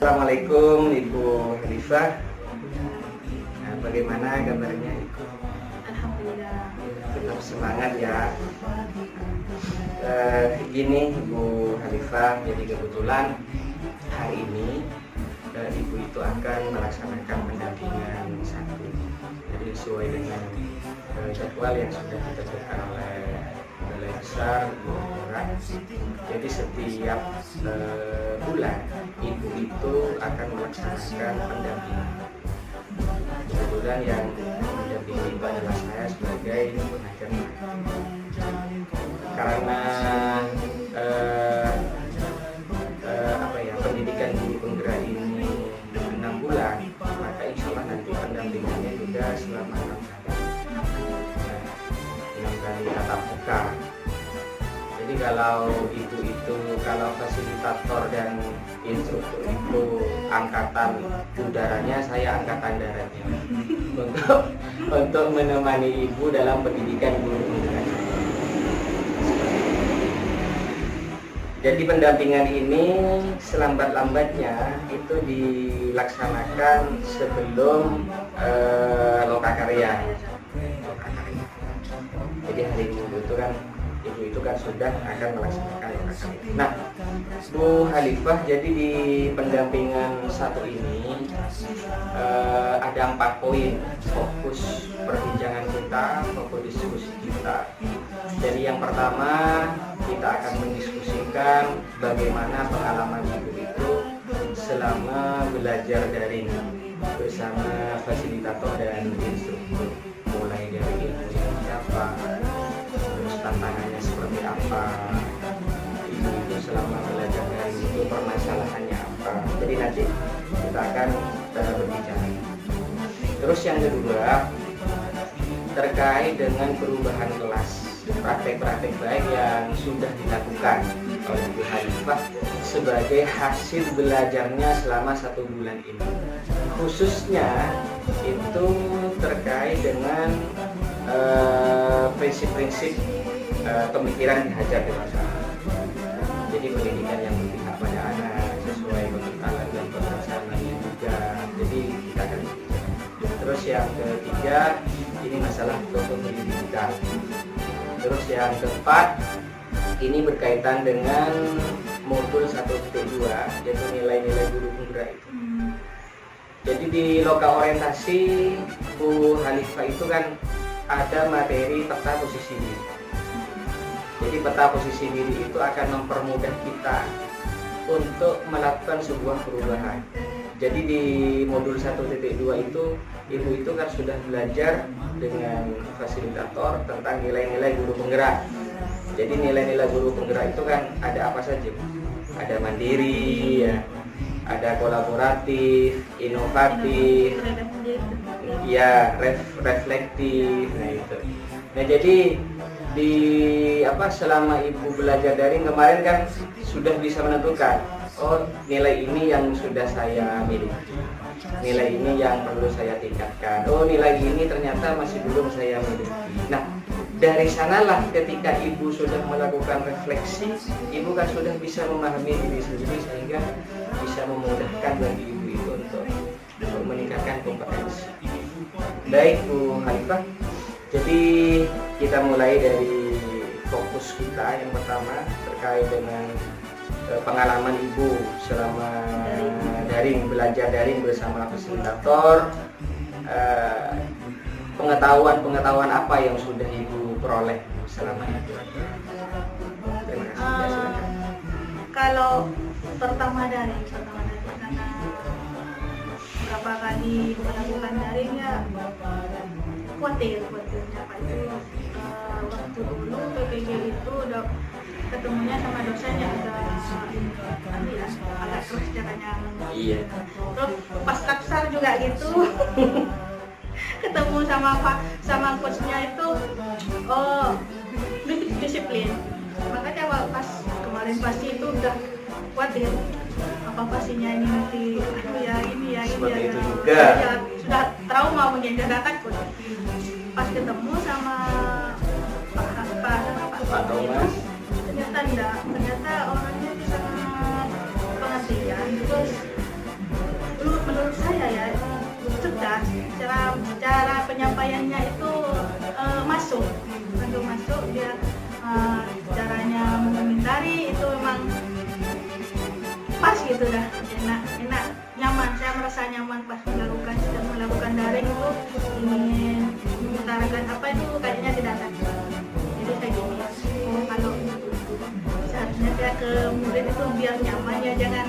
Assalamualaikum Ibu Khalifah. Nah, bagaimana kabarnya? Alhamdulillah. Tetap semangat ya. Gini Ibu Khalifah, jadi kebetulan hari ini Ibu itu akan melaksanakan pendampingan satu. Jadi sesuai dengan jadwal yang sudah ditentukan oleh Balai Besar Murah. Jadi setiap bulan Ibu itu akan melaksanakan pendampingan. Kebetulan yang mendampingi itu adalah saya sebagai pengajar. Karena pendidikan guru penggerak ini 6 bulan, maka insya Allah nanti pendampingannya juga selama 6 kali. 6 kali tatap muka. Jadi kalau kalau fasilitator dan instruktur itu angkatan udaranya, saya angkatan daratnya untuk menemani Ibu dalam pendidikan guru penggerak. Jadi pendampingan ini selambat-lambatnya itu dilaksanakan sebelum lokakarya. Jadi hari Minggu itu kan Ibu itu kan sudah akan melaksanakan lokakarya. Nah, Bu Khalifah, jadi di pendampingan satu ini ada 4 poin fokus perbincangan kita, fokus diskusi kita. Jadi yang pertama kita akan mendiskusikan bagaimana pengalaman Ibu itu selama belajar daring bersama fasilitator dan instruktur, mulai dari ilmu yang siapa, terus tantangannya seperti apa, Ibu itu selama belajar daring itu permasalahannya apa. Jadi nanti kita akan berbicara. Terus yang kedua terkait dengan perubahan kelas, praktek-praktek baik yang sudah dilakukan oleh Bu Khalifah sebagai hasil belajarnya selama 1 bulan ini. Khususnya itu terkait dengan prinsip-prinsip pemikiran dihajar dewasa. Jadi pendidikan yang berpihak pada anak sesuai kebentalan dan kebersamaan juga. Jadi kita akan bicara. Terus yang ketiga ini masalah kepemilikan. Terus yang keempat ini berkaitan dengan modul 1.2 yaitu nilai-nilai guru penggerak itu. Jadi di loka orientasi Bu Khalifah itu kan ada materi peta posisi diri. Jadi peta posisi diri itu akan mempermudah kita untuk melakukan sebuah perubahan. Jadi di modul 1.2 itu Ibu itu kan sudah belajar dengan fasilitator tentang nilai-nilai guru penggerak. Jadi nilai-nilai guru penggerak itu kan ada apa saja? Ada mandiri, ya, ada kolaboratif, inovatif, ya, reflektif. Nah itu. Nah jadi di selama Ibu belajar daring kemarin kan sudah bisa menentukan, oh nilai ini yang sudah saya miliki, nilai ini yang perlu saya tingkatkan, oh nilai ini ternyata masih belum saya miliki. Nah dari sanalah ketika Ibu sudah melakukan refleksi, Ibu kan sudah bisa memahami diri sendiri sehingga bisa memudahkan bagi Ibu itu untuk meningkatkan kompetensi. Baik Bu Khalifah, jadi kita mulai dari fokus kita yang pertama terkait dengan pengalaman Ibu selama belajar daring bersama fasilitator. Pengetahuan apa yang sudah Ibu peroleh selama itu? Terima kasih. Ya, silakan. Kalau pertama daring karena berapa kali melakukan daring ya khawatirnya Pak itu waktu dulu PPG itu udah ketemunya sama dosen yang agak keras caranya. Iya. Terus pas taksar juga gitu. Ketemu sama coachnya itu disiplin. Makanya pas kemarin pasti itu udah khawatir apa pastinya ini nanti ini ya Seperti itu juga. Ya, sudah trauma mungkin sudah takut. Pas ketemu sama Pak Thomas, ternyata orangnya sangat pengertian, terus penyampaiannya itu masuk dia caranya mengomentari itu memang pas gitu dah, enak nyaman. Saya merasa nyaman pas melakukan daring itu, ingin mengutarakan apa itu kayaknya tidak ada. Jadi saya gini, kalau saatnya saya ke murid itu biar nyaman ya, jangan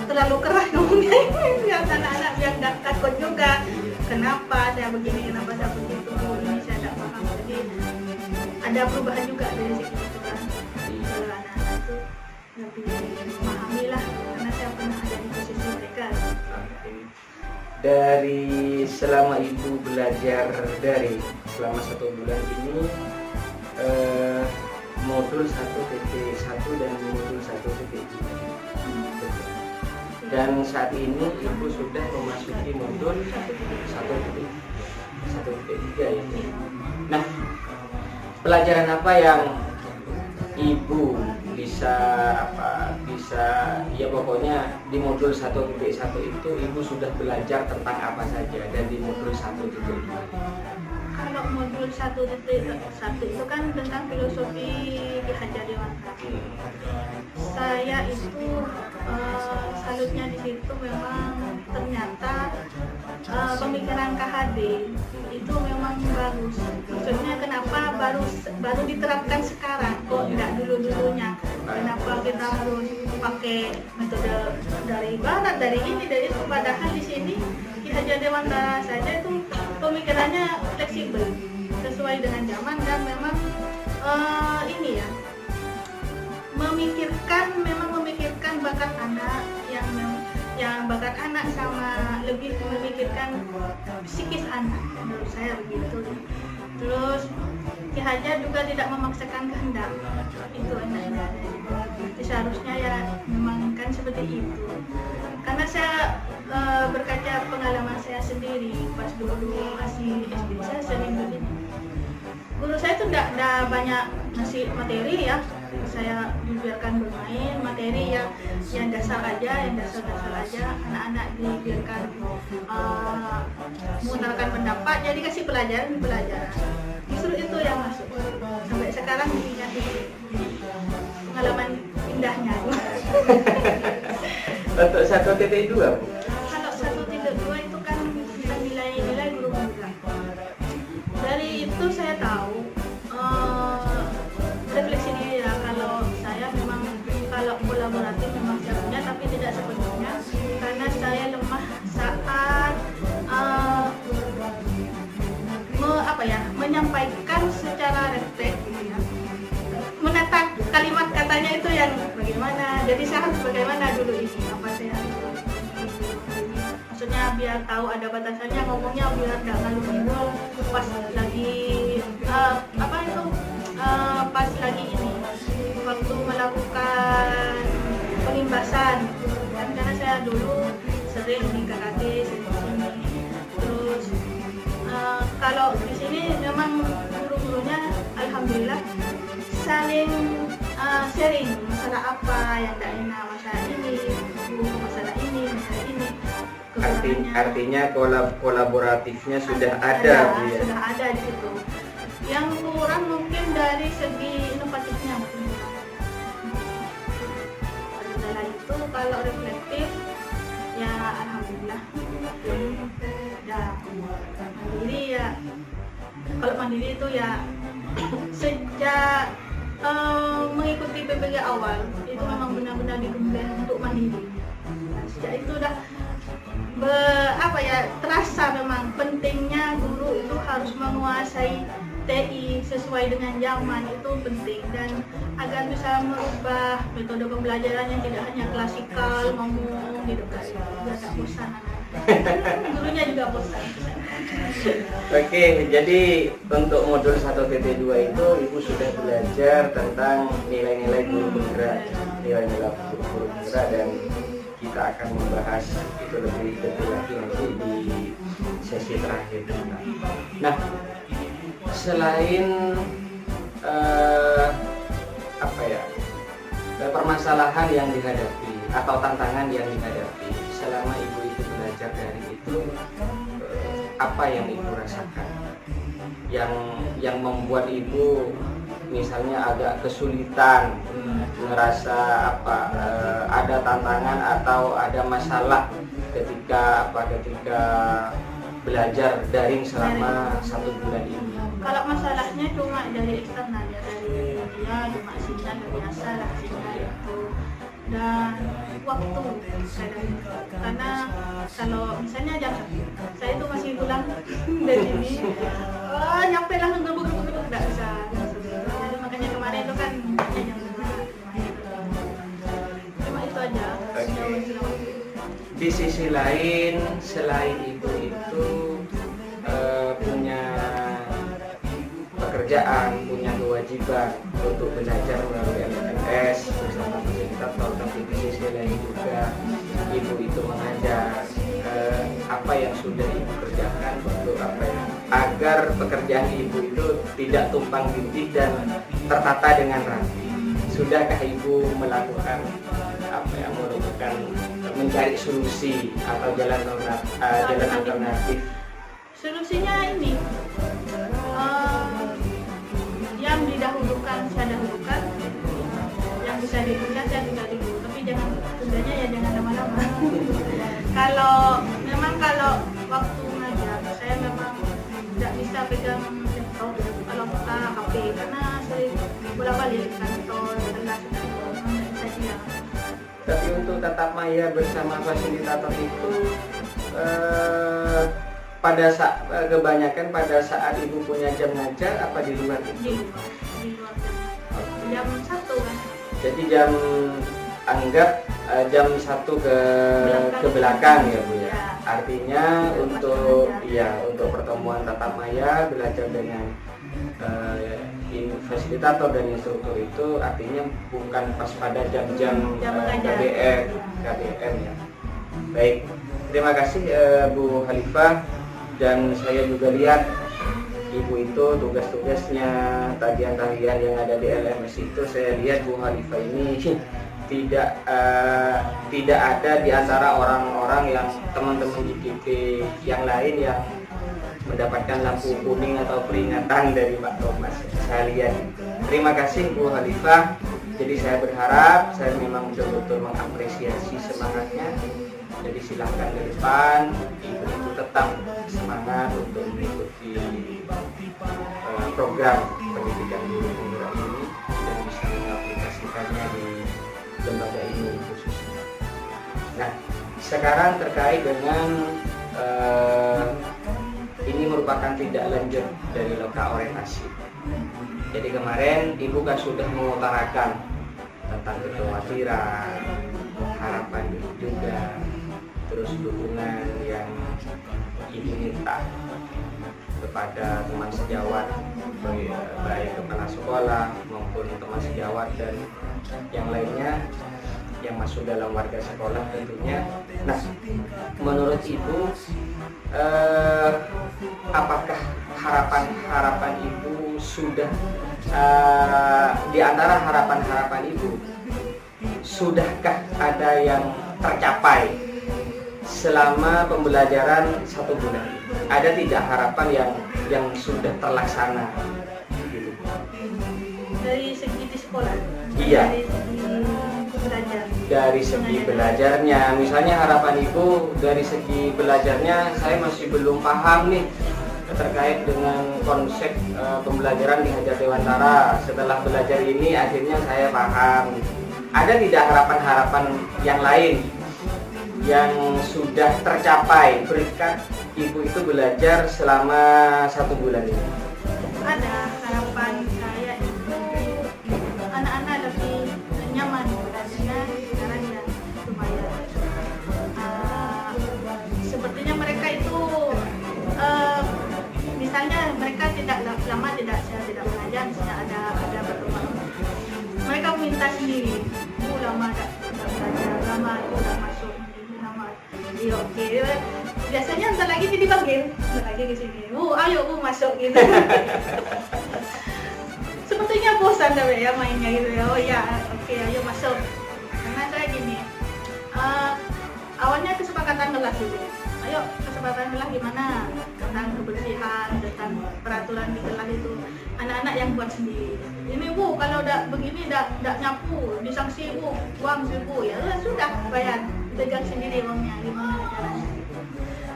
terlalu keras ngomongnya biar anak-anak biar nggak takut juga kenapa saya begini, kenapa saya begitu, ini saya tidak paham. Jadi ada perubahan juga dari segi itu kan, anak-anak itu lebih memahami lah, karena saya pernah ada di posisi mereka. Dari selama ibu belajar dari selama 1 bulan ini, modul 1.1 dan modul 1.2, dan saat ini ibu sudah memasuki modul 1.3 ini. Nah, pelajaran apa yang ibu bisa ya pokoknya di modul 1.1 itu ibu sudah belajar tentang apa saja, dan di modul 1.2? Kalau modul 1.1 itu kan tentang filosofi Ki Hajar Dewantara. Saya itu salutnya di situ, memang ternyata pemikiran KHD itu memang bagus. Maksudnya kenapa baru diterapkan sekarang, kok tidak dulunya? Kenapa kita harus pakai metode dari barat, dari ini, dari itu? Padahal di sini Ki Hajar Dewantara saja itu pemikirannya fleksibel, sesuai dengan zaman, dan memang ini ya, memikirkan bakat anak, yang bakat anak, sama lebih memikirkan psikis anak, menurut saya begitu. Terus Ki Hajar juga tidak memaksakan kehendak, itu enaknya. Seharusnya ya memang kan seperti itu. Karena saya berkaca pengalaman saya sendiri pas dulu masih SD, saya sering begini. Guru saya itu tidak banyak ngasih materi ya, saya dibiarkan bermain materi yang dasar aja, anak-anak dibiarkan mengutarakan pendapat, jadi kasih pelajaran. Justru itu yang masuk. Sampai sekarang diingat pengalaman indahnya. Untuk 1.2, Bu? Kalau 1.2 itu kan kita nilai guru muda. Dari itu saya tahu refleksi diri ya, kalau saya memang kalau kolaboratif memang saya punya, tapi tidak sepenuhnya, karena saya lemah saat menyampaikan secara refleks gitu ya. Menata kalimat katanya itu yang bagaimana, jadi saya harus bagaimana dulu ini, apa saya harus maksudnya biar tahu ada batasannya ngomongnya, biar tidak ngalung-ngidul pas lagi pas lagi ini waktu melakukan penimbasan kan, karena saya dulu sering di KKT sini. Terus kalau di sini memang guru-gurunya alhamdulillah saling sharing masalah apa yang tidak enak, masalah ini, masalah ini. Artinya kolaboratifnya sudah ada. Sudah ada di situ. Yang kurang mungkin dari segi inovatifnya mungkin. Setelah itu kalau reflektif ya alhamdulillah. Ya mandiri ya. Kalau mandiri itu ya sejak mengikuti PPG awal itu memang benar-benar dikembangkan untuk mandiri. Nah, sejak itu udah terasa memang pentingnya guru itu harus menguasai TI sesuai dengan zaman, itu penting, dan agar bisa merubah metode pembelajaran yang tidak hanya klasikal ngomong gitu kan, biar tak bosan gurunya juga bosan. Oke, jadi untuk modul 1.2 itu ibu sudah belajar tentang nilai-nilai guru penggerak, dan kita akan membahas itu lebih detail lagi nanti di sesi terakhir. Nah, selain permasalahan yang dihadapi atau tantangan yang dihadapi selama ibu itu belajar dari itu, apa yang ibu rasakan? yang membuat ibu misalnya agak kesulitan, ngerasa ada tantangan atau ada masalah ketika belajar daring selama 1 bulan ini? Kalau masalahnya cuma dari eksternal ya, dari dia cuma sinyal biasa lah, sinyal itu dan waktu kadang, karena kalau misalnya jam saya itu masih pulang dari sini nyampe langsung gebuk-gebuk nggak bisa. Jadi makanya kemarin itu kan jam 5 cuma itu aja. Di sisi lain, selain ibu itu punya pekerjaan, punya kewajiban untuk belajar melalui LMS bersama fasilitator, tapi di sisi lain juga ibu itu mengajar. Apa yang sudah ibu kerjakan untuk agar pekerjaan ibu itu tidak tumpang tindih dan tertata dengan rapi? Sudahkah ibu melakukan mencari solusi atau jalan alternatif? Solusinya ini yang didahulukan saya dahulukan, yang bisa ditunda saya tunda dulu, tapi jangan tundanya ya jangan lama-lama. Kalau waktu ngajar saya memang tidak bisa pegang laptop, kalau kita HP karena sering bolak-balik kantor tidak bisa dia. Tapi untuk tatap maya bersama fasilitator itu kebanyakan pada saat ibu punya jam ngajar apa di luar itu? Di luar. Jam 1 kan. Jadi anggap jam 1 ke belakang ya Bu ya. Artinya untuk pertemuan tatap maya belajar dengan fasilitator dan instruktur itu artinya bukan pas pada jam-jam KBM ya. Baik, terima kasih Bu Khalifah, dan saya juga lihat ibu itu tugas-tugasnya, tagihan-tagihan yang ada di LMS itu saya lihat Bu Khalifah ini tidak ada di antara orang-orang yang teman-teman IKP yang lain yang mendapatkan lampu kuning atau peringatan dari Pak Thomas. Saya lihat. Terima kasih Bu Khalifah. Jadi saya berharap, saya memang betul-betul mengapresiasi semangatnya. Jadi silahkan ke depan, ibu itu tetap semangat untuk mengikuti program pendidikan guru penggerak ini dan bisa mengaplikasikannya di lembaga ini khususnya. Nah, sekarang terkait dengan ini merupakan tindak lanjut dari loka orientasi. Jadi kemarin ibu kan sudah mengutarakan tentang kekhawatiran, harapan ibu juga, terus dukungan yang ibu minta kepada teman sejawat, baik kepala sekolah maupun teman sejawat dan yang lainnya yang masuk dalam warga sekolah tentunya. Nah, menurut ibu apakah harapan ibu sudah di antara harapan ibu sudahkah ada yang tercapai selama pembelajaran 1 bulan? Ada tidak harapan yang sudah terlaksana gitu? Dari segi di sekolah? Iya. Dari segi belajar. Dari segi belajarnya, misalnya harapan ibu dari segi belajarnya, saya masih belum paham nih terkait dengan konsep pembelajaran di Hajar Dewantara. Setelah belajar ini akhirnya saya paham. Ada tidak harapan-harapan yang lain yang sudah tercapai berkat ibu itu belajar selama 1 bulan ini? Ada harapan saya itu anak-anak lebih nyaman belajarnya sekarang ya lumayan. Sepertinya mereka itu misalnya mereka tidak lama tidak belajar, misalnya ada pertemuan, mereka minta sendiri, lama tidak belajar, lama tidak masuk, lama, iya oke. Biasanya ntar lagi dipanggil, ntar lagi ke sini, ayo masuk gitu. Sepertinya bosan tapi ya mainnya gitu ya, oh ya oke ayo masuk. Karena saya gini, awalnya kesepakatan kelas gitu. Ayo kesempatan kelas gimana tentang kebersihan, tentang peraturan kebetulan di kelas itu anak-anak yang buat sendiri. Ini Bu, kalau udah begini udah nyapu, disangsi Bu, uang Bu, ya sudah bayar, pegang sendiri uangnya, gimana caranya.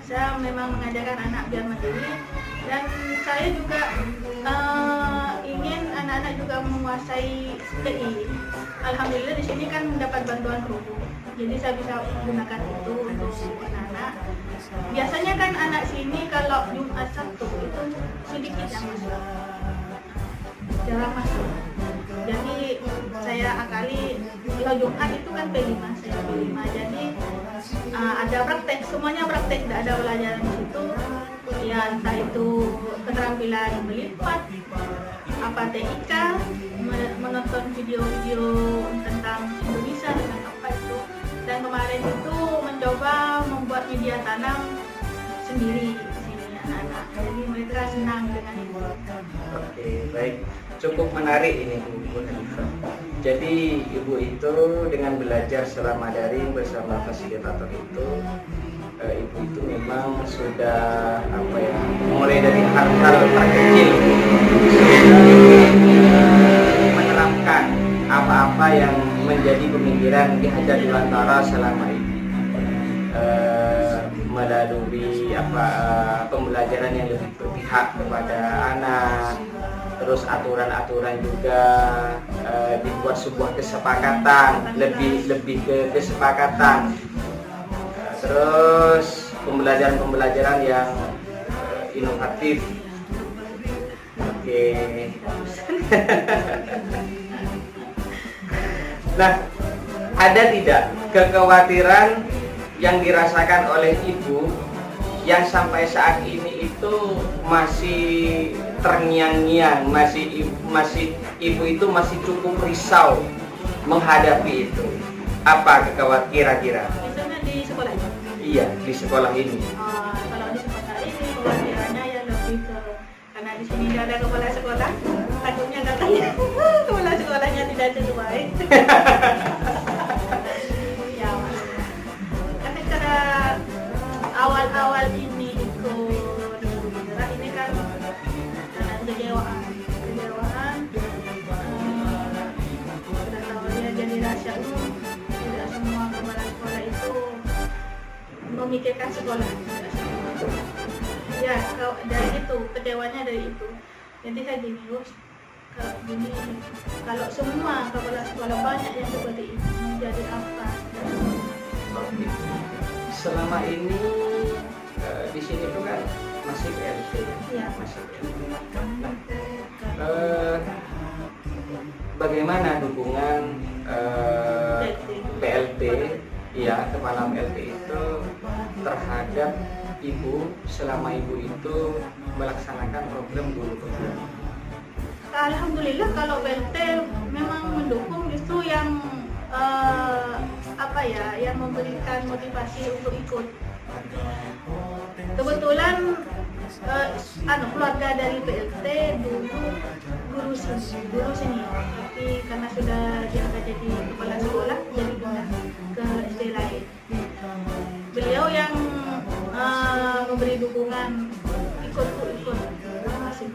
Saya memang mengajarkan anak biar mandiri, dan saya juga ingin anak-anak juga menguasai TI. Alhamdulillah di sini kan mendapat bantuan kerubuk, jadi saya bisa gunakan itu untuk anak-anak. Biasanya kan anak sini kalau Jumat Sabtu itu sedikit yang masuk, jarang masuk. Jadi saya akali kalau Jumat itu kan P5, saya P5. Jadi ada praktek, semuanya praktek, tidak ada pelajaran di situ. Ya entah itu keterampilan melipat, apa TIK, menonton video-video tentang Indonesia, tentang apa itu. Dan kemarin itu mencoba membuat media tanam sendiri di sini anak-anak. Jadi mereka senang dengan itu. Oke, baik. Cukup menarik ini Bu Hanifah. Jadi Ibu itu dengan belajar selama daring bersama fasilitator itu, Ibu itu memang sudah mulai dari hal-hal terkecil menerapkan apa-apa yang menjadi pemikiran Ki Hajar Dewantara selama ini, melalui pembelajaran yang lebih berpihak kepada anak. Terus aturan-aturan juga dibuat sebuah kesepakatan, lebih ke kesepakatan. Terus pembelajaran yang inovatif. Oke. Nah, ada tidak kekhawatiran yang dirasakan oleh Ibu yang sampai saat ini itu masih terngiang-ngiang, masih Ibu itu masih cukup risau menghadapi itu? Apa kekhawatiran kira-kira? Misalnya di sekolah ini? Iya, di sekolah ini. Kalau di sekolah ini kekhawatirannya ya lebih ke, karena di sini tidak ada kepala sekolah, takutnya katanya kepala sekolahnya tidak sesuai. Ya, tapi karena awal-awal ini ikut bergerak ini kan karena kejewaan, sudah tahu ya, jadi rahasia umum. Tidak semua kepala sekolah itu memikirkan sekolah. Ya, dari itu, kecewanya dari itu. Jadi saya gini, kalau semua kepala sekolah banyak yang seperti ini, menjadi apa? Selama ini di sini tuh kan masih PLT, Ya. masih PLT. Bagaimana dukungan PLT, ya kepala PLT itu terhadap Ibu selama Ibu itu melaksanakan program guru program? Alhamdulillah kalau PLT memang mendukung, justru yang yang memberikan motivasi untuk ikut. Kebetulan keluarga dari PLT dulu guru sini, tapi karena sudah diangkat jadi kepala sekolah, jadi pindah ke SD lain. Beliau yang memberi dukungan, ikut masih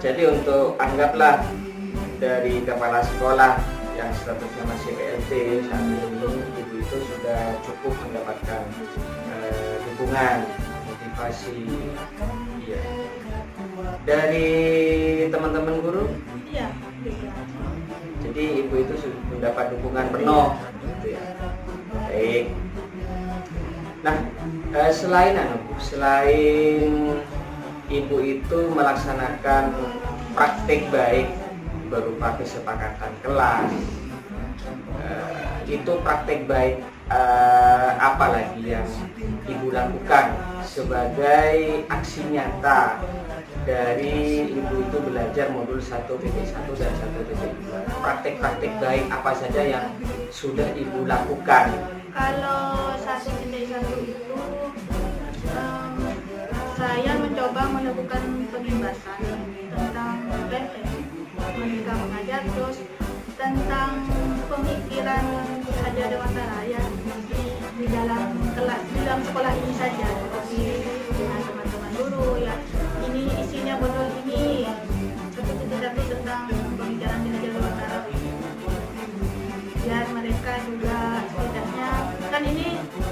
Jadi untuk anggaplah dari kepala sekolah yang statusnya masih PLT saat ini, Ibu itu sudah cukup mendapatkan dukungan, motivasi, ya. Dari teman-teman guru? Iya. Jadi Ibu itu sudah mendapat dukungan penuh, gitu ya. Baik. Nah, selain Ibu itu melaksanakan praktik baik berupa kesepakatan kelas, itu praktik baik apa lagi yang Ibu lakukan sebagai aksi nyata dari Ibu itu belajar modul 1.1 dan 1.2? Praktik-praktik baik apa saja yang sudah Ibu lakukan? Kalau 1.1 itu saya mencoba melakukan pengimbasan tentang PLT, mereka mengajar, terus tentang pemikiran Hajar Dewantara ya di dalam kelas, di dalam sekolah ini saja, tapi dengan teman ya ini isinya modul ini seperti tetapi tentang pembicaraan di Hajar Dewantara biar mereka juga setidaknya kan ini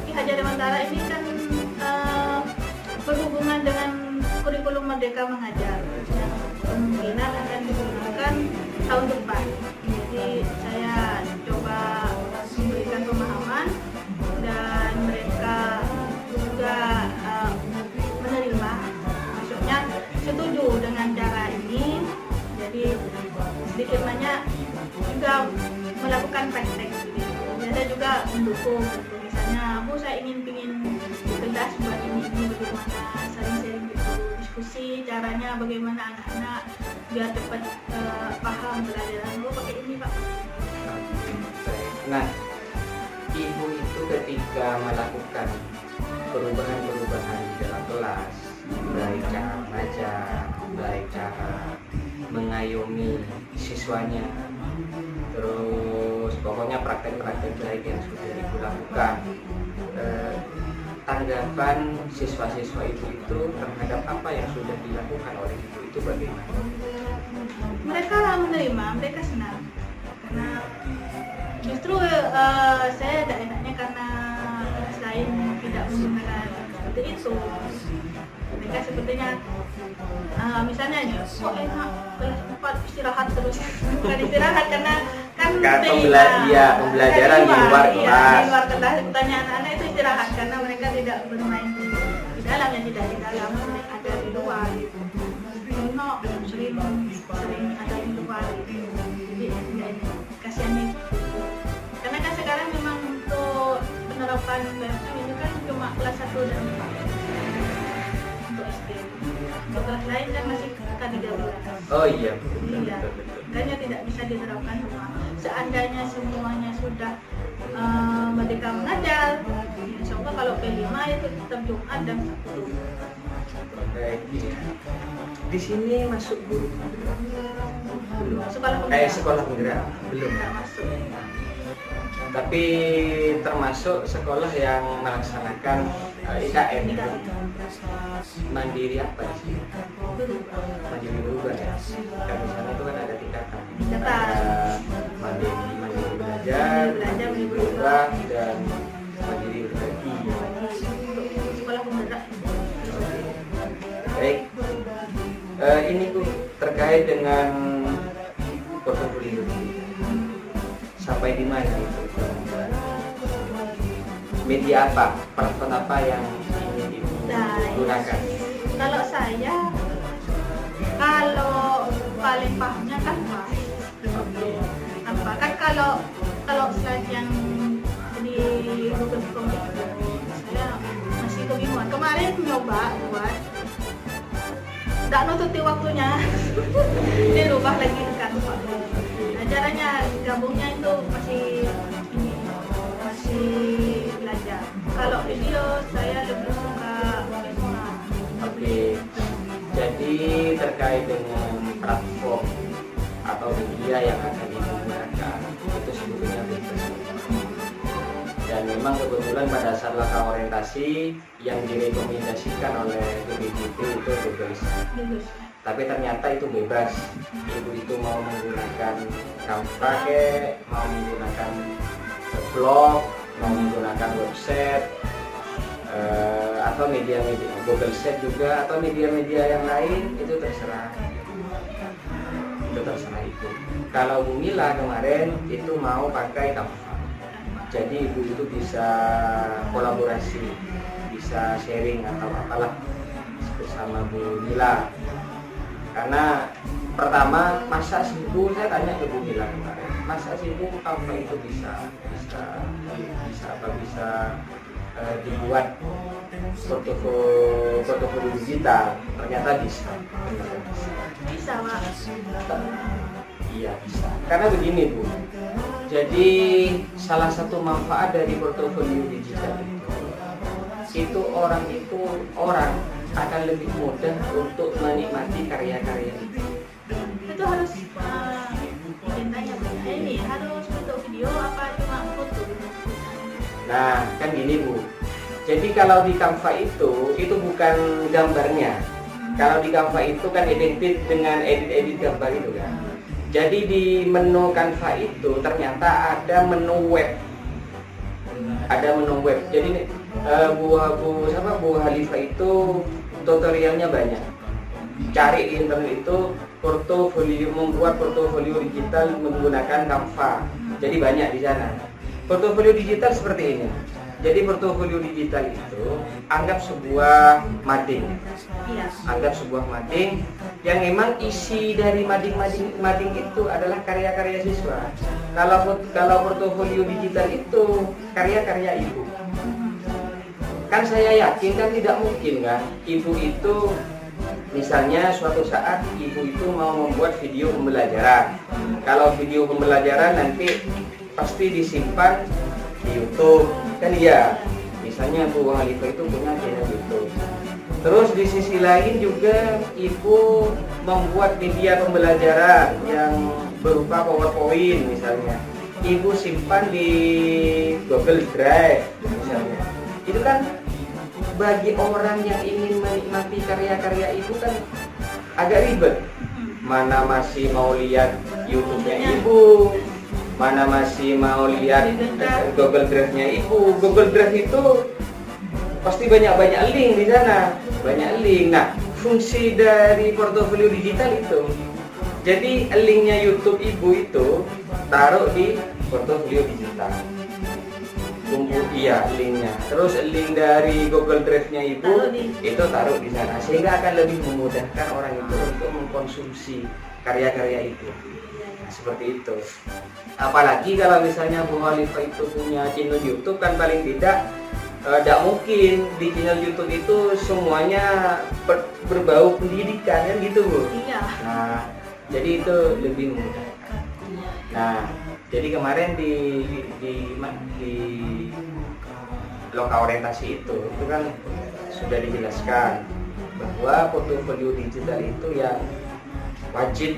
di Hajar Dewantara ini kan berhubungan dengan kurikulum Merdeka Mengajar yang kemungkinan akan digunakan tahun depan. Jadi saya coba memberikan pemahaman dan mereka juga menerima, maksudnya setuju dengan cara ini. Jadi sedikit banyak juga melakukan praktek. Saya juga mendukung. Misalnya, Bu saya pingin kelas buat ini bagaimana sering-sering gitu, diskusi caranya bagaimana anak-anak biar cepat paham pelajaran. Bu pakai ini Pak. Nah, ibu itu ketika melakukan perubahan-perubahan di dalam kelas, baik cara mengajar, baik cara mengayomi siswanya, terus pokoknya praktek-praktek baik yang sudah ibu lakukan, tanggapan siswa-siswa itu terhadap apa yang sudah dilakukan oleh ibu itu bagaimana? Mereka menerima, mereka senang karena justru saya tidak enaknya karena kelas lain tidak menggunakan seperti itu. Mereka sepertinya misalnya kok enak kelas 4 istirahat terus, bukan istirahat karena kan pembelajaran di luar kelas. Di luar kelas bertanya anak-anak itu istirahat karena mereka tidak bermain di dalam, yang tidak di dalam, ada di luar gitu. Sering ada di luar gitu. Jadi kasihan itu. Karena kan sekarang memang untuk penerapan BMM itu kan cuma kelas 1 dan 4 untuk SD. Untuk kelas lain kan masih K13. Oh iya. Iya. Makanya tidak bisa diterapkan semua. Seandainya semuanya sudah Merdeka Mengajar, insya Allah kalau P5 itu tetap Jumat dan Sabtu. Baik. Di sini masuk guru belum? Sekolah penggerak belum. tidak masuk. Tapi termasuk sekolah yang melaksanakan IKN itu mandiri apa sih? Mandiri berubah ya. Dan di sana itu kan ada tingkatan. Mandiri belajar, mandiri berubah, dan mandiri berbagi. Sekolah penggerak. Baik. Ini tuh terkait dengan portofolio. Sampai di mana itu? Media apa? Platform apa yang ingin digunakan? Kalau saya, kalau paling pahamnya kan apa? Kan kalau slide yang di Google Form itu, saya masih kebingungan. Kemarin nyoba buat, nggak nututi waktunya, dirubah lagi ke Canva. Nah, caranya gabungnya itu masih belajar. Kalau video saya lebih suka visual. Oke. Jadi terkait dengan platform atau media yang akan digunakan itu sebetulnya bebas. Dan memang kebetulan pada saat langkah orientasi yang direkomendasikan oleh BPDP itu bebas. Tapi ternyata itu bebas. Ibu itu mau menggunakan Canva, mau menggunakan blog, mau menggunakan website, atau media-media Google Sheet juga, atau media-media yang lain, itu terserah. Itu terserah itu. Kalau Bu Mila kemarin itu mau pakai Canva, jadi ibu itu bisa kolaborasi, bisa sharing atau apalah bersama Bu Mila. Karena pertama, masa sih Bu, saya tanya ke Bu Mila kemarin, masa sih Bu Canva itu bisa dibuat portofolio digital? Ternyata bisa. Bisa Pak. Iya bisa. Karena begini Bu, jadi salah satu manfaat dari portofolio digital itu orang akan lebih mudah untuk menikmati karya-karya itu. Itu harus tanya ini harus foto video apa cuma foto? Nah, kan gini Bu. Jadi kalau di Canva itu bukan gambarnya, Kalau di Canva itu kan identik dengan edit gambar itu kan. Jadi di menu Canva itu ternyata ada menu web. Ada menu web. Jadi Bu Halifa itu tutorialnya banyak. Cari di internet itu membuat portofolio digital menggunakan Canva. Jadi banyak di sana. Portofolio digital seperti ini. Jadi portofolio digital itu anggap sebuah mading. Iya. Anggap sebuah mading yang memang isi dari mading itu adalah karya-karya siswa. Kalau portofolio digital itu karya-karya ibu. Kan saya yakin kan tidak mungkin kan ibu itu misalnya suatu saat ibu itu mau membuat video pembelajaran. Kalau video pembelajaran nanti pasti disimpan di YouTube kan iya. Misalnya Bu Halifa itu punya channel YouTube. Terus di sisi lain juga ibu membuat media pembelajaran yang berupa PowerPoint misalnya. Ibu simpan di Google Drive misalnya. Itu kan bagi orang yang ingin menikmati karya-karya ibu kan agak ribet. Mana masih mau lihat YouTube-nya ibu, mana masih mau lihat Google Drive-nya ibu. Google Drive itu pasti banyak link di sana, banyak link. Nah, fungsi dari portofolio digital itu, jadi linknya YouTube ibu itu taruh di portofolio digital. Iya, linknya. Terus link dari Google Drive-nya ibu itu taruh di sana, sehingga akan lebih memudahkan orang itu untuk mengkonsumsi karya-karya itu. Nah, seperti itu. Apalagi kalau misalnya Bu Halifa itu punya channel YouTube kan paling tidak tidak mungkin di channel YouTube itu semuanya berbau pendidikan kan gitu Bu. Iya. Nah, jadi itu lebih memudahkan. Nah, jadi kemarin di loka orientasi itu kan sudah dijelaskan bahwa portofolio digital itu yang wajib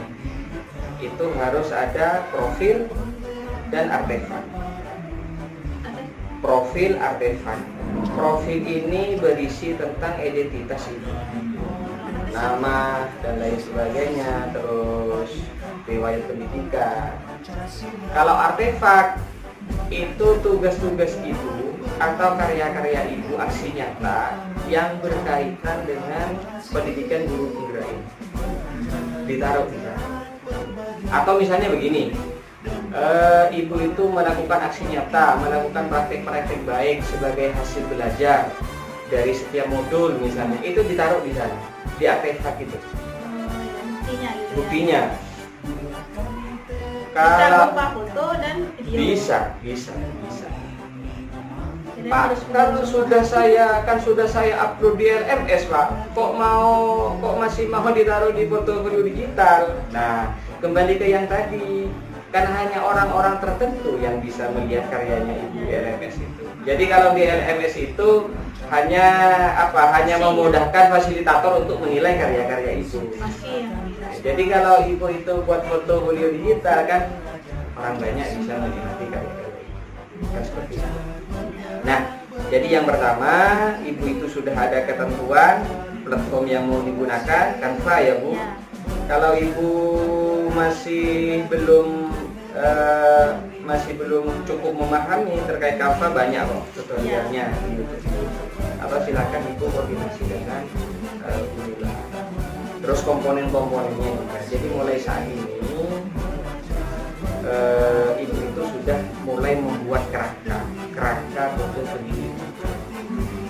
itu harus ada profil dan artefak. Profil, artefak. Profil ini berisi tentang identitas ibu, nama dan lain sebagainya, terus riwayat pendidikan. Kalau artefak itu tugas-tugas ibu atau karya-karya ibu aksi nyata yang berkaitan dengan pendidikan guru penggerak ini, ditaruh di sana. Atau misalnya begini, ibu itu melakukan aksi nyata, melakukan praktek-praktek baik sebagai hasil belajar dari setiap modul misalnya, itu ditaruh di sana, di artefak itu. Buktinya gitu. Buktinya. Bisa Kalau berupa foto dan video. bisa. Jadi Pak, harus kalau sudah saya upload di LMS Pak, kok masih mau ditaruh di portofolio digital? Nah, kembali ke yang tadi, kan hanya orang-orang tertentu yang bisa melihat karyanya ibu di LMS itu. Jadi kalau di LMS itu hanya memudahkan fasilitator untuk menilai karya-karya ibu. masih yang bisa. Jadi kalau ibu itu buat portofolio digital kan orang banyak bisa menikmati karya-karya ibu. Kan seperti itu. Nah, jadi yang pertama, ibu itu sudah ada ketentuan platform yang mau digunakan, Canva ya Bu. Ya. Kalau ibu masih belum cukup memahami terkait Canva, banyak kok tutorialnya di YouTube. Atau silakan ibu koordinasi dengan Bu Lila. Terus komponen-komponennya juga. Jadi mulai saat ini ibu itu sudah mulai membuat kerangka portofolio.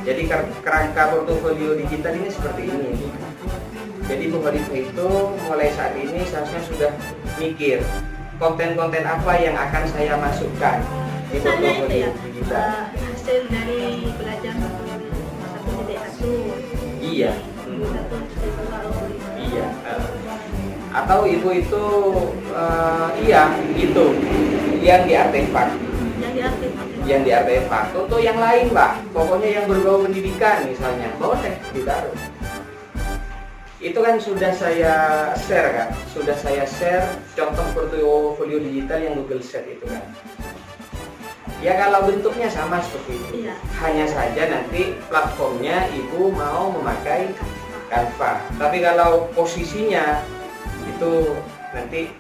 Jadi kerangka portofolio digital ini seperti ini. Jadi Bu Halifa itu mulai saat ini seharusnya sudah mikir konten-konten apa yang akan saya masukkan di Misalnya itu portofolio ya, digital. hasil dari belajar 1.1. Iya. 1.1. Iya. Atau ibu itu itu yang di artefak. Yang di artefak. Contoh yang lain Pak, pokoknya yang berbau pendidikan misalnya, boleh ditaruh. Itu kan sudah saya share kan, contoh portofolio digital yang Google Sheet itu kan. Ya kalau bentuknya sama seperti itu. Iya. Hanya saja nanti platformnya ibu mau memakai Canva. Tapi kalau posisinya itu nanti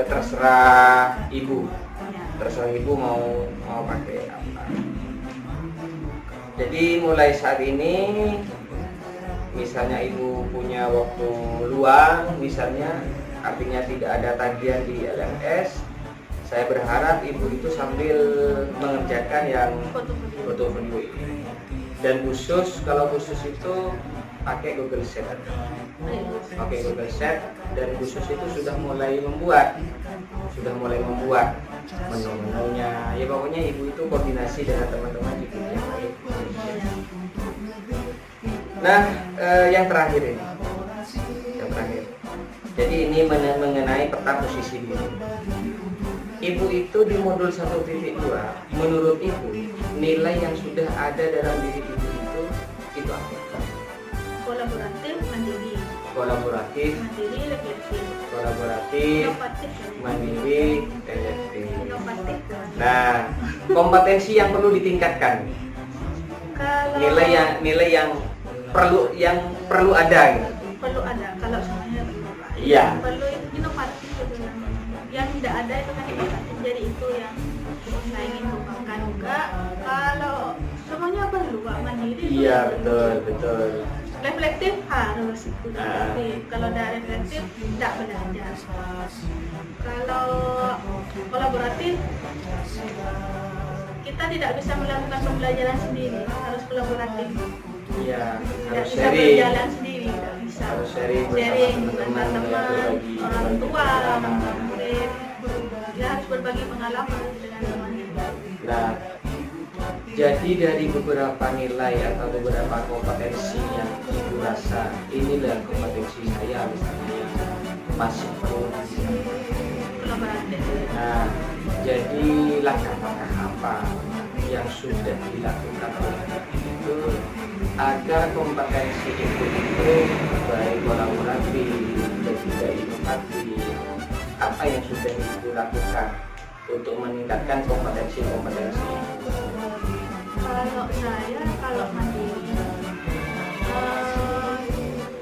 terserah ibu. Ya. Terserah ibu mau pakai apa. Jadi mulai saat ini, misalnya ibu punya waktu luang, misalnya artinya tidak ada tagihan di LMS, saya berharap ibu itu sambil mengerjakan yang foto video ini. Dan kalau khusus itu pakai Google Sheet, dan khusus itu sudah mulai membuat menu-menunya. Ya pokoknya ibu itu koordinasi dengan teman-teman di tim yang lain. Nah, yang terakhir ini, jadi ini mengenai peta posisi diri. Ibu itu di modul 1.2, menurut ibu nilai yang sudah ada dalam diri ibu itu apa? Kolaboratif, mandiri, refleksif, mandiri, refleksif. inovatif. Nah, kompetensi yang perlu ditingkatkan, Kalau nilai yang perlu ada gitu. perlu ada, kalau semuanya perlu. Iya. Perlu inovatif gitu. Yang tidak ada itu kan inovatif, jadi itu yang saya ingin kembangkan juga. Kalau semuanya perlu, Pak, mandiri. Iya, betul. Reflektif harus itu. Kalau tidak reflektif tidak belajar. Kalau kolaboratif, kita tidak bisa melakukan pembelajaran sendiri, harus kolaboratif. Iya, Tidak harus bisa sharing. berjalan sendiri, tidak bisa. Harus sharing Sharing bersama dengan teman-teman, teman, orang tua, murid. Kita harus berbagi pengalaman dengan teman. Nah, jadi dari beberapa nilai atau beberapa kompetensi yang ibu rasa inilah kompetensi saya, misalnya yang masih perlu. Kolaboratif. Nah, jadi langkah-langkah apa yang sudah dilakukan oleh itu agar kompetensi itu baik kolaboratif dan juga inovatif, apa yang sudah ibu lakukan untuk meningkatkan kompetensi Kalau mandiri,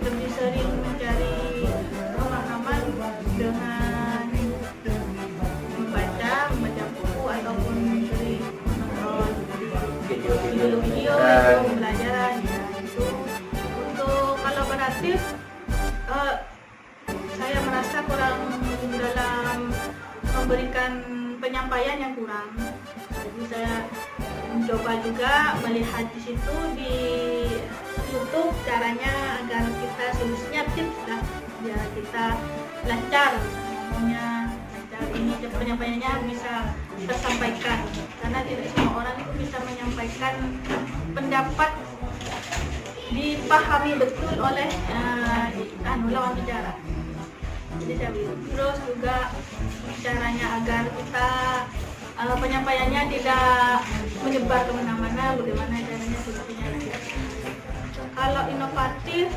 lebih sering mencari pemahaman dengan membaca buku ataupun sering menonton video pembelajaran ya, itu. Untuk kolaboratif, saya merasa kurang dalam memberikan penyampaian yang kurang. Jadi saya mencoba juga melihat di situ di YouTube caranya agar kita solusinya tips lah biar kita lancar ngomongnya, lancar ini penyampaiannya bisa tersampaikan, karena tidak semua orang itu bisa menyampaikan pendapat dipahami betul oleh lawan bicara. Jadi saya bilang. Terus juga caranya agar kita penyampaiannya tidak menyebar kemana-mana, bagaimana caranya solusinya. Kalau inovatif,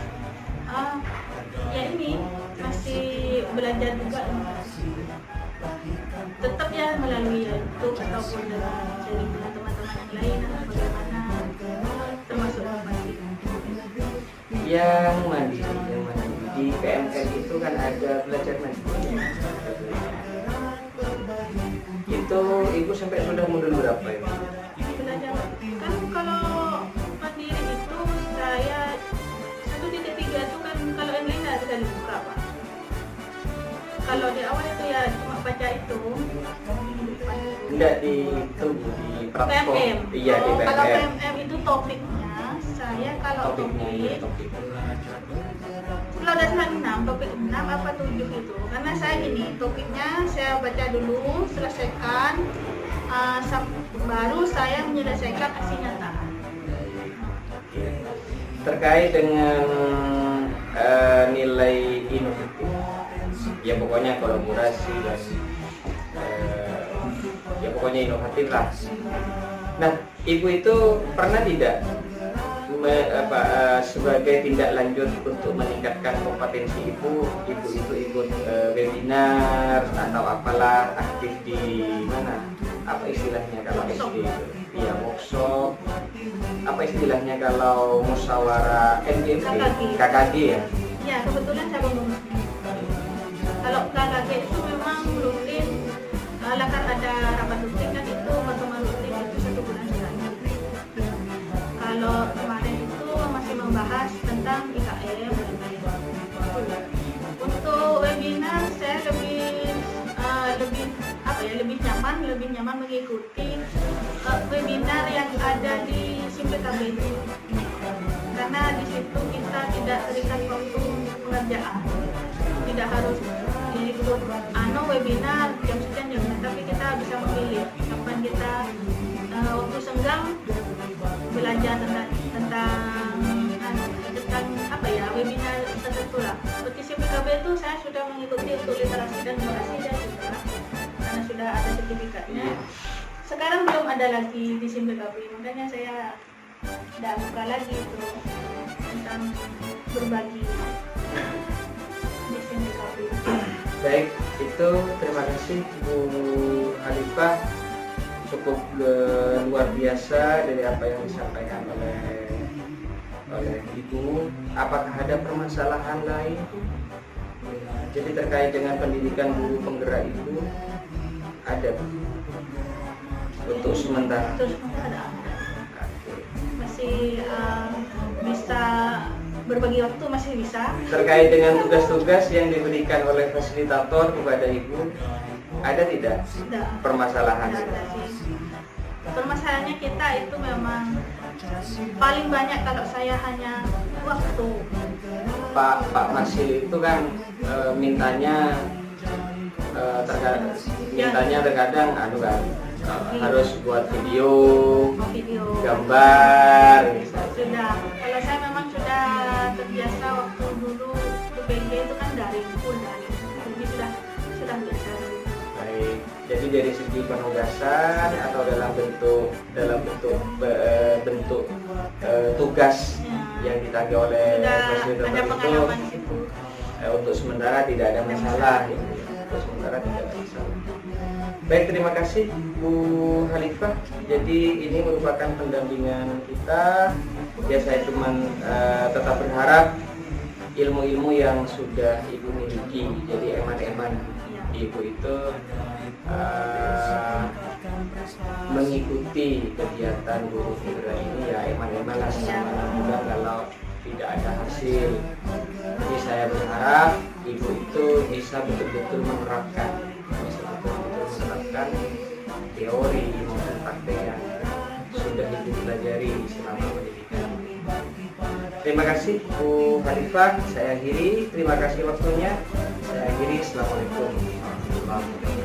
ya ini masih belajar juga inovasi. Tetap ya melalui YouTube ataupun dari teman-teman yang lain atau bagaimana, termasuk inovasi. Yang mandiri di PMN itu kan ada belajar mandiri. Itu ibu sampai sudah modul berapa ya? Belajar kan kalau mandiri itu saya 1.3 itu kan kalau yang lain nggak bisa dibuka, Pak. Kalau di awal itu ya cuma baca itu. Enggak di platform. PMM. Iya, di PMM. Kalau PMM itu topiknya, saya kalau topik. Kalau ada 6, topik 6 apa 7 itu. Karena saya gini, topiknya saya baca dulu, selesaikan, baru saya menyelesaikan aksi nyata. Terkait dengan nilai inovatif, ya pokoknya kolaborasi dan ya pokoknya inovatif lah. Nah, ibu itu pernah tidak sebagai tindak lanjut untuk meningkatkan kompetensi ibu itu ikut webinar atau apalah, aktif di mana, apa istilahnya kalau SD itu, ya workshop, apa istilahnya kalau musyawarah NGMP, KKG ya? Ya, kebetulan saya pengurusnya. Kalau KKG itu memang rutin, kan ada rapat rutin kan, itu pertemuan rutin itu 1 bulan sekali. Kalau kemarin itu masih membahas tentang IKM. Untuk webinar saya lebih nyaman mengikuti webinar yang ada di SIMPKB itu, karena di situ kita tidak terikat waktu pengerjaan, tidak harus ikut webinar jam sekian, tapi kita bisa memilih kapan kita waktu senggang belajar tentang apa ya, webinar tertentu lah. Seperti SIMPKB itu saya sudah mengikuti untuk literasi dan numerasi dan juga karena sudah ada sertifikatnya. Sekarang belum ada lagi di SIMPKB, makanya saya tidak buka lagi itu tentang berbagi di SIMPKB. Baik, itu terima kasih Bu Halifah, cukup luar biasa dari apa yang disampaikan oleh Ibu. Apakah ada permasalahan lain? Jadi terkait dengan pendidikan guru penggerak itu ada untuk sementara. Masih bisa berbagi waktu, masih bisa. Terkait dengan tugas-tugas yang diberikan oleh fasilitator kepada Ibu, ada tidak permasalahan? Ada sih. Permasalahannya kita itu memang paling banyak kalau saya hanya waktu. Pak Masil itu kan mintanya terkadang harus buat video, gambar. Sudah, kalau saya memang sudah terbiasa waktu dulu UPG itu kan dari full dari, jadi sudah biasa. Baik, jadi dari segi penugasan atau dalam bentuk tugas yang ditagih oleh fasilitator itu untuk sementara tidak ada masalah. Untuk sementara tidak ada masalah. Baik, terima kasih Bu Halifah. Jadi ini merupakan pendampingan kita. Ya, saya cuman tetap berharap ilmu-ilmu yang sudah Ibu miliki, jadi eman-eman Ibu itu mengikuti kegiatan guru penggerak ini ya eman-eman lah, juga kalau tidak ada hasil. Jadi saya berharap Ibu itu bisa betul-betul menerapkan teori maupun praktek yang sudah Ibu pelajari selama pendidikan. Terima kasih Bu Halifah, saya akhiri. Terima kasih waktunya. Saya akhiri. Assalamualaikum warahmatullahi wabarakatuh.